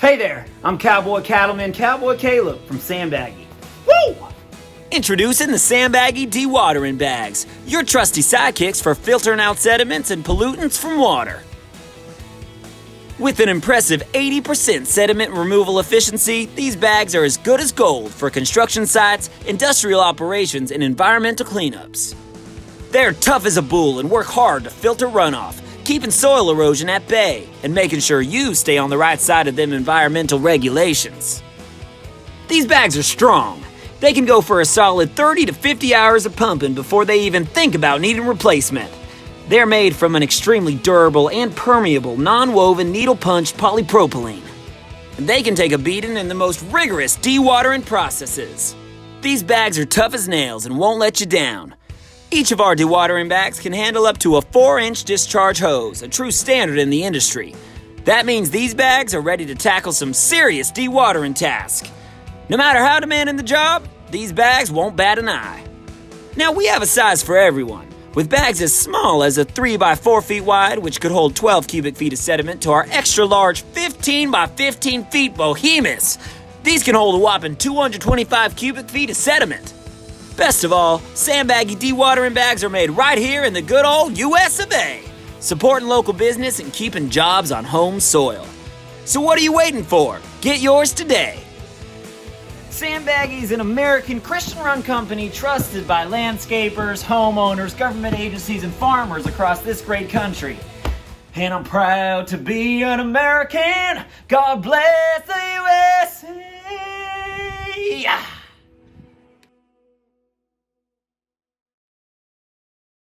Hey there, I'm Cowboy Cattleman Cowboy Caleb from Sandbaggy. Woo! Introducing the Sandbaggy Dewatering Bags, your trusty sidekicks for filtering out sediments and pollutants from water. With an impressive 80% sediment removal efficiency, these bags are as good as gold for construction sites, industrial operations, and environmental cleanups. They're tough as a bull and work hard to filter runoff, keeping soil erosion at bay and making sure you stay on the right side of them environmental regulations. These bags are strong. They can go for a solid 30 to 50 hours of pumping before they even think about needing replacement. They're made from an extremely durable and permeable non-woven needle-punched polypropylene. And they can take a beating in the most rigorous dewatering processes. These bags are tough as nails and won't let you down. Each of our dewatering bags can handle up to a 4-inch discharge hose, a true standard in the industry. That means these bags are ready to tackle some serious dewatering tasks. No matter how demanding the job, these bags won't bat an eye. Now, we have a size for everyone, with bags as small as a 3 by 4 feet wide, which could hold 12 cubic feet of sediment, to our extra large 15 by 15 feet behemoths. These can hold a whopping 225 cubic feet of sediment. Best of all, Sandbaggy dewatering bags are made right here in the good old US of A, supporting local business and keeping jobs on home soil. So what are you waiting for? Get yours today. Sandbaggy is an American Christian-run company trusted by landscapers, homeowners, government agencies, and farmers across this great country. And I'm proud to be an American. God bless the USA.